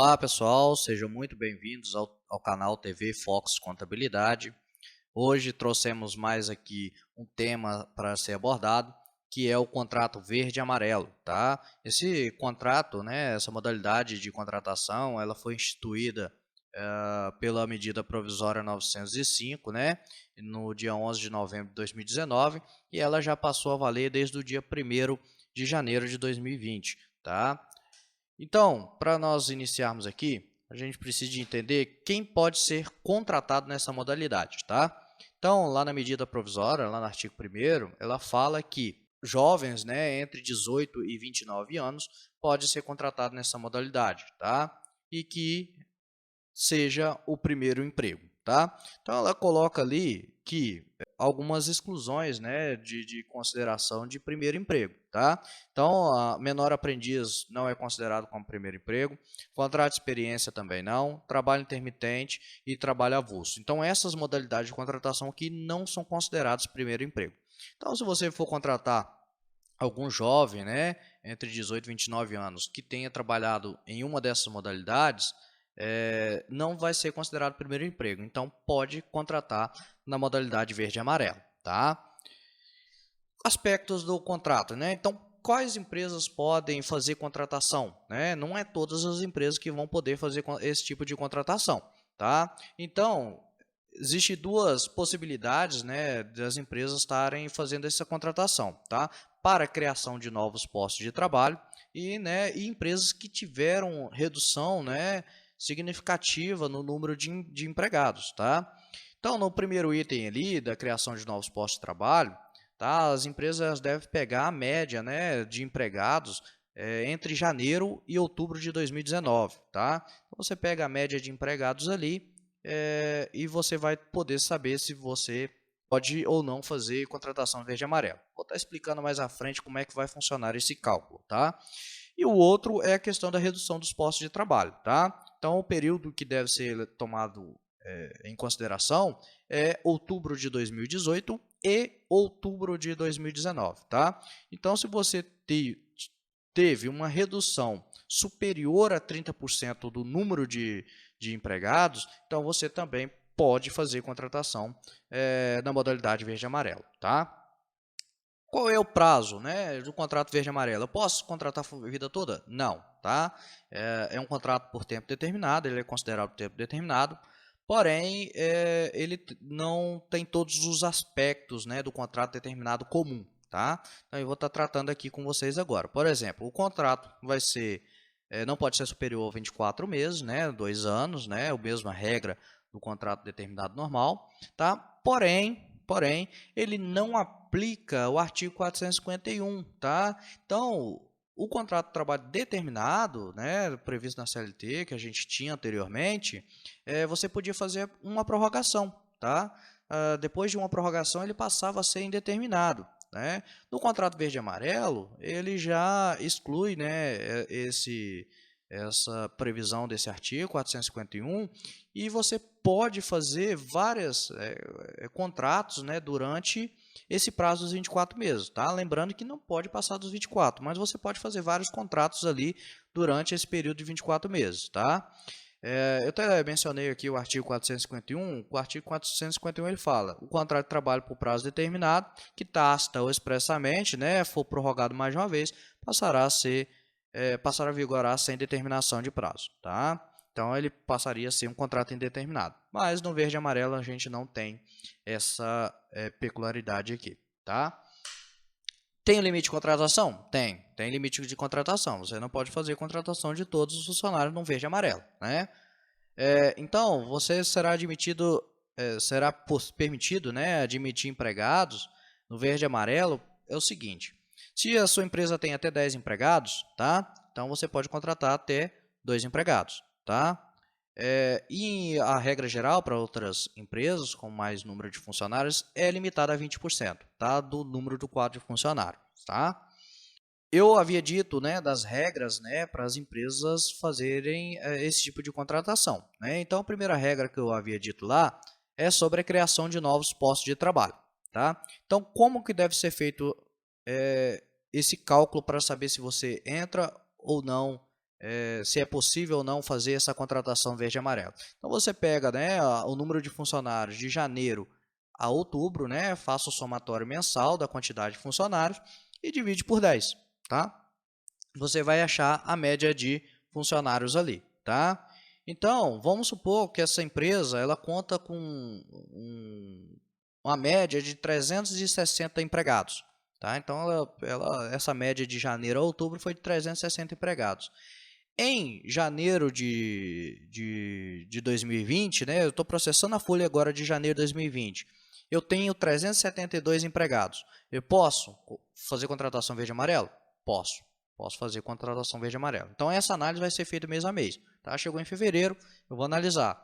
Olá pessoal, sejam muito bem-vindos ao canal TV Fox Contabilidade. Hoje trouxemos mais aqui um tema para ser abordado, que é o contrato verde e amarelo, tá? Esse contrato, essa modalidade de contratação, ela foi instituída pela medida provisória 905, no dia 11 de novembro de 2019, e ela já passou a valer desde o dia 1º de janeiro de 2020, tá? Então, para nós iniciarmos aqui, a gente precisa de entender quem pode ser contratado nessa modalidade, tá? Então, lá na medida provisória, lá no artigo 1º, ela fala que jovens, entre 18 e 29 anos, pode ser contratado nessa modalidade, tá? E que seja o primeiro emprego, tá? Então, ela coloca ali que algumas exclusões, de consideração de primeiro emprego, tá? Então, a menor aprendiz não é considerado como primeiro emprego, contrato de experiência também não, trabalho intermitente e trabalho avulso. Então, essas modalidades de contratação aqui não são consideradas primeiro emprego. Então, se você for contratar algum jovem, entre 18 e 29 anos, que tenha trabalhado em uma dessas modalidades, não vai ser considerado primeiro emprego. Então, pode contratar na modalidade verde e amarelo, tá? Aspectos do contrato, Então, quais empresas podem fazer contratação, Não é todas as empresas que vão poder fazer esse tipo de contratação, tá? Então, existem duas possibilidades, das empresas estarem fazendo essa contratação, tá? Para a criação de novos postos de trabalho e empresas que tiveram redução, significativa no número de empregados, tá? Então, no primeiro item ali da criação de novos postos de trabalho, tá? As empresas devem pegar a média, de empregados entre janeiro e outubro de 2019, tá? Então, você pega a média de empregados ali e você vai poder saber se você pode ou não fazer contratação verde e amarelo. Vou estar explicando mais à frente como é que vai funcionar esse cálculo, tá? E o outro é a questão da redução dos postos de trabalho, tá? Então, o período que deve ser tomado em consideração é outubro de 2018 e outubro de 2019, tá? Então, se você teve uma redução superior a 30% do número de empregados, então você também pode fazer contratação na modalidade verde e amarelo, tá? Qual é o prazo, do contrato verde e amarelo? Eu posso contratar a vida toda? Não, tá? É um contrato por tempo determinado, ele é considerado por tempo determinado, porém, ele não tem todos os aspectos, do contrato determinado comum, tá? Então, eu vou estar tratando aqui com vocês agora. Por exemplo, o contrato vai ser, não pode ser superior a 24 meses, 2 anos, a mesma regra do contrato determinado normal, tá? Porém, ele não aplica o artigo 451, tá? Então, o contrato de trabalho determinado, previsto na CLT, que a gente tinha anteriormente, você podia fazer uma prorrogação, tá? Depois de uma prorrogação, ele passava a ser indeterminado, No contrato verde e amarelo, ele já exclui, essa previsão desse artigo 451 e você pode fazer vários contratos, durante esse prazo dos 24 meses, tá? Lembrando que não pode passar dos 24, mas você pode fazer vários contratos ali durante esse período de 24 meses, tá? Eu até mencionei aqui o artigo 451. O artigo 451 ele fala: o contrato de trabalho por prazo determinado, que tácita ou expressamente, for prorrogado mais de uma vez, passará a vigorar sem determinação de prazo, tá? Então, ele passaria a ser um contrato indeterminado. Mas no verde e amarelo a gente não tem essa peculiaridade aqui, tá? Tem limite de contratação? Tem limite de contratação. Você não pode fazer contratação de todos os funcionários no verde e amarelo, então, você será admitido, será permitido, admitir empregados no verde e amarelo. É o seguinte: se a sua empresa tem até 10 empregados, tá? Então você pode contratar até 2 empregados, tá? E a regra geral para outras empresas com mais número de funcionários é limitada a 20%, tá? Do número do quadro de funcionários, tá? Eu havia dito, das regras, para as empresas fazerem esse tipo de contratação, Então, a primeira regra que eu havia dito lá é sobre a criação de novos postos de trabalho, tá? Então, como que deve ser feito esse cálculo para saber se você entra ou não se é possível ou não fazer essa contratação verde e amarelo. Então você pega, né, o número de funcionários de janeiro a outubro, né, faça o somatório mensal da quantidade de funcionários e divide por 10, tá? Você vai achar a média de funcionários ali, tá? Então, vamos supor que essa empresa ela conta com uma média de 360 empregados, tá? Então, essa média de janeiro a outubro foi de 360 empregados. Em janeiro de 2020, né, eu estou processando a folha agora de janeiro de 2020, eu tenho 372 empregados. Eu posso fazer contratação verde e amarelo? Posso. Posso fazer contratação verde e amarelo. Então, essa análise vai ser feita mês a mês. Tá? Chegou em fevereiro, eu vou analisar.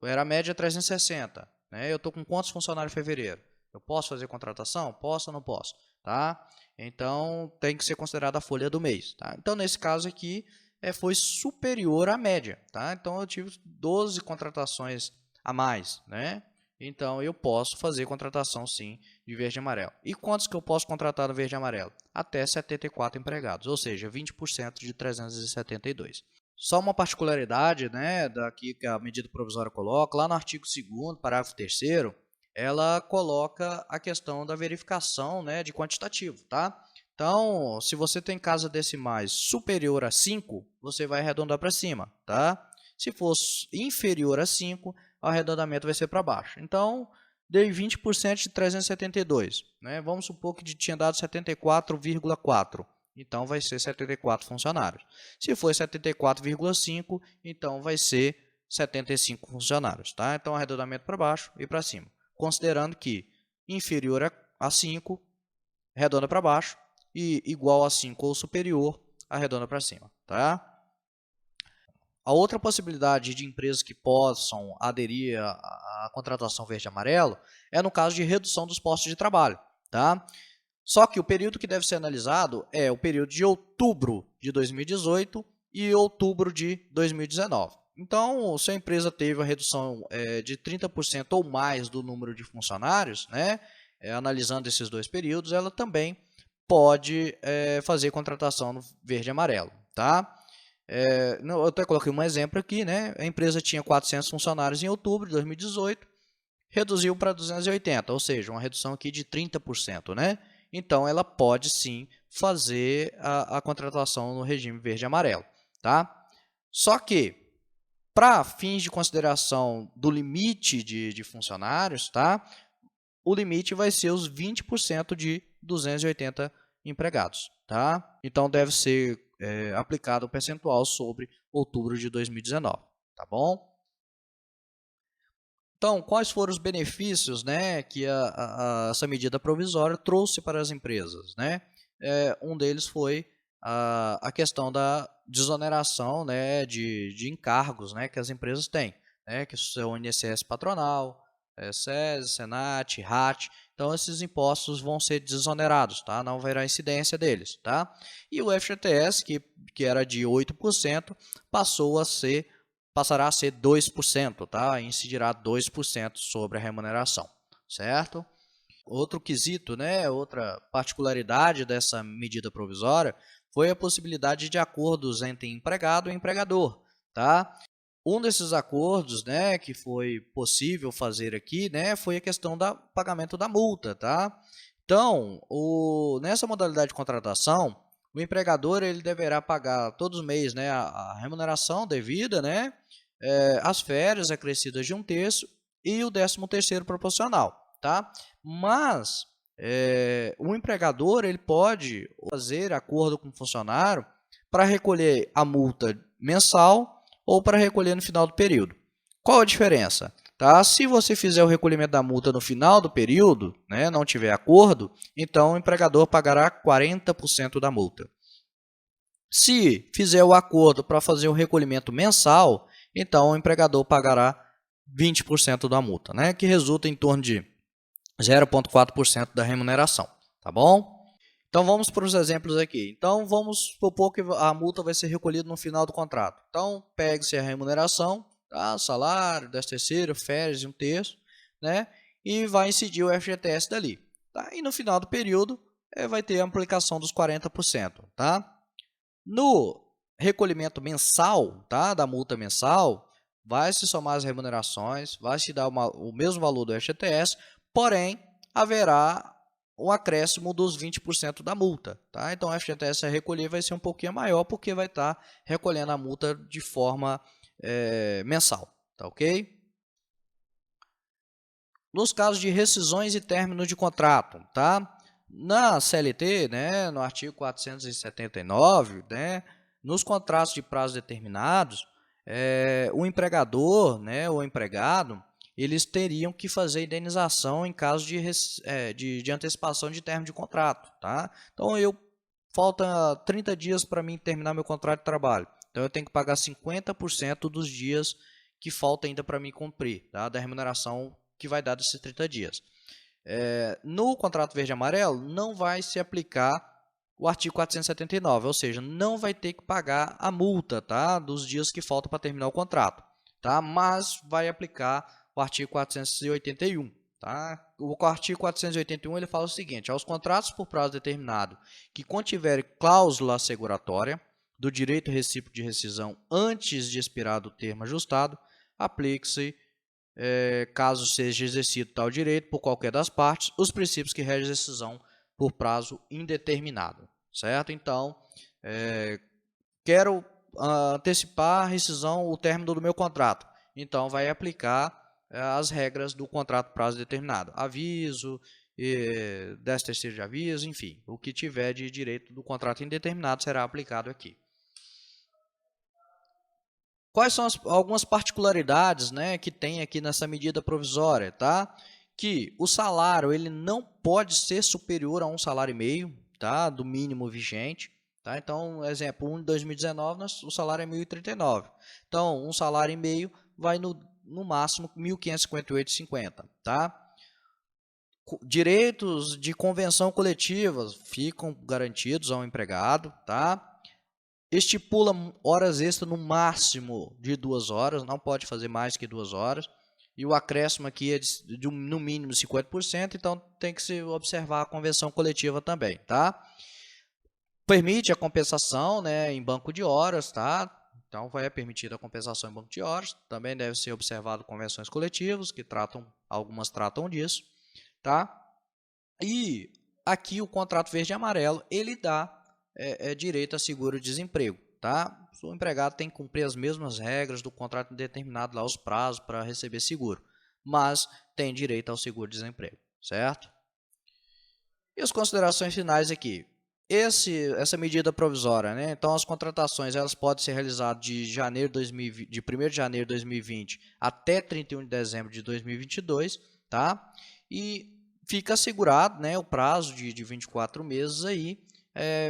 Era a média 360. Né? Eu estou com quantos funcionários em fevereiro? Eu posso fazer contratação? Posso ou não posso? Tá? Então, tem que ser considerada a folha do mês. Tá? Então, nesse caso aqui, foi superior à média. Tá? Então, eu tive 12 contratações a mais. Né? Então, eu posso fazer contratação, sim, de verde e amarelo. E quantos que eu posso contratar no verde e amarelo? Até 74 empregados, ou seja, 20% de 372. Só uma particularidade, né, daqui que a medida provisória coloca, lá no artigo 2º, parágrafo 3º, ela coloca a questão da verificação, né, de quantitativo, tá? Então, se você tem casa decimais superior a 5, você vai arredondar para cima, tá? Se for inferior a 5, o arredondamento vai ser para baixo. Então, dei 20% de 372. Né? Vamos supor que tinha dado 74,4. Então, vai ser 74 funcionários. Se for 74,5, então vai ser 75 funcionários. Tá? Então, arredondamento para baixo e para cima. Considerando que inferior a 5, arredonda para baixo, e igual a 5 ou superior, arredonda para cima. Tá? A outra possibilidade de empresas que possam aderir à contratação verde e amarelo é no caso de redução dos postos de trabalho. Tá? Só que o período que deve ser analisado é o período de outubro de 2018 e outubro de 2019. Então, se a empresa teve a redução de 30% ou mais do número de funcionários, né, analisando esses dois períodos, ela também pode fazer contratação no verde e amarelo. Tá? Eu até coloquei um exemplo aqui, né? A empresa tinha 400 funcionários em outubro de 2018, reduziu para 280, ou seja, uma redução aqui de 30%, né? Então, ela pode sim fazer a contratação no regime verde e amarelo, tá? Só que, para fins de consideração do limite de funcionários, tá? O limite vai ser os 20% de 280 empregados, tá? Então, deve ser aplicado o percentual sobre outubro de 2019, tá bom? Então, quais foram os benefícios, né, que essa medida provisória trouxe para as empresas, né? Um deles foi a questão da desoneração, né, de encargos, né, que as empresas têm, né, que são o INSS patronal, SES, Senat, RAT. Então, esses impostos vão ser desonerados, tá? Não haverá incidência deles, tá? E o FGTS, que era de 8%, passará a ser 2%, tá? Incidirá 2% sobre a remuneração, certo? Outro quesito, né, outra particularidade dessa medida provisória foi a possibilidade de acordos entre empregado e empregador, tá? Um desses acordos, né, que foi possível fazer aqui, né, foi a questão do pagamento da multa, tá? Então, nessa modalidade de contratação, o empregador ele deverá pagar todos os meses, né, a remuneração devida, né, as férias acrescidas de 1/3 e o 13º proporcional, tá? Mas o empregador ele pode fazer acordo com o funcionário para recolher a multa mensal ou para recolher no final do período. Qual a diferença? Tá? Se você fizer o recolhimento da multa no final do período, né, não tiver acordo, então o empregador pagará 40% da multa. Se fizer o acordo para fazer o recolhimento mensal, então o empregador pagará 20% da multa, né, que resulta em torno de 0,4% da remuneração. Tá bom? Então, vamos para os exemplos aqui. Então, vamos supor que a multa vai ser recolhida no final do contrato. Então, pegue-se a remuneração, tá? Salário, 13º, férias e 1/3, né? E vai incidir o FGTS dali. Tá? E no final do período, vai ter a aplicação dos 40%. Tá? No recolhimento mensal, tá, da multa mensal, vai se somar as remunerações, vai se dar o mesmo valor do FGTS, porém, haverá um acréscimo dos 20% da multa. Tá? Então, o FGTS a recolher vai ser um pouquinho maior, porque vai estar recolhendo a multa de forma mensal. Tá ok? Nos casos de rescisões e término de contrato, tá? Na CLT, né, no artigo 479, né, nos contratos de prazo determinados, o empregador, né, ou empregado, eles teriam que fazer indenização em caso de antecipação de término de contrato. Tá? Então, falta 30 dias para mim terminar meu contrato de trabalho. Então, eu tenho que pagar 50% dos dias que falta ainda para mim cumprir, tá? Da remuneração que vai dar desses 30 dias. No contrato verde e amarelo, não vai se aplicar o artigo 479, ou seja, não vai ter que pagar a multa, tá, dos dias que faltam para terminar o contrato, tá? Mas vai aplicar o artigo 481. Tá? O artigo 481 ele fala o seguinte: aos contratos por prazo determinado que contiverem cláusula asseguratória do direito recíproco de rescisão antes de expirado o termo ajustado, aplique-se, caso seja exercido tal direito por qualquer das partes, os princípios que regem a rescisão por prazo indeterminado, certo? Então, quero antecipar a rescisão, o término do meu contrato. Então, vai aplicar as regras do contrato prazo determinado. Aviso, 10º de aviso, enfim. O que tiver de direito do contrato indeterminado será aplicado aqui. Quais são algumas particularidades, né, que tem aqui nessa medida provisória? Tá? Que o salário ele não pode ser superior a 1,5 salário, tá? Do mínimo vigente. Tá? Então, exemplo, 1 de 2019, o salário é 1.039. Então, 1,5 salário vai no máximo 1.558,50. Tá? Direitos de convenção coletiva ficam garantidos ao empregado. Tá? Estipula horas extras no máximo de 2 horas, não pode fazer mais que 2 horas. E o acréscimo aqui é no mínimo 50%, então tem que se observar a convenção coletiva também. Tá? Permite a compensação, né, em banco de horas, tá? Então, vai permitida a compensação em banco de horas. Também deve ser observado convenções coletivas, que algumas tratam disso, tá? E aqui o contrato verde e amarelo, ele dá direito a seguro-desemprego, tá? O empregado tem que cumprir as mesmas regras do contrato determinado lá, os prazos para receber seguro, mas tem direito ao seguro-desemprego, certo? E as considerações finais aqui. Essa medida provisória, né? Então, as contratações elas podem ser realizadas de 1º de janeiro de 2020 até 31 de dezembro de 2022, tá? E fica assegurado, né, o prazo de 24 meses aí,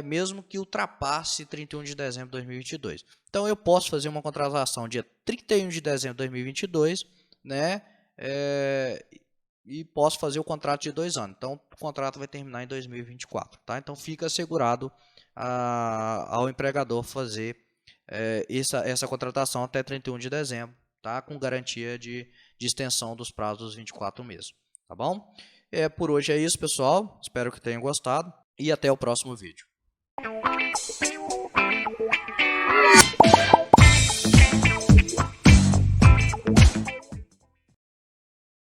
mesmo que ultrapasse 31 de dezembro de 2022. Então, eu posso fazer uma contratação dia 31 de dezembro de 2022, né? E posso fazer o contrato de 2 anos. Então, o contrato vai terminar em 2024. Tá? Então, fica assegurado ao empregador fazer essa contratação até 31 de dezembro, tá? Com garantia de extensão dos prazos dos 24 meses. Tá bom? Por hoje é isso, pessoal. Espero que tenham gostado e até o próximo vídeo.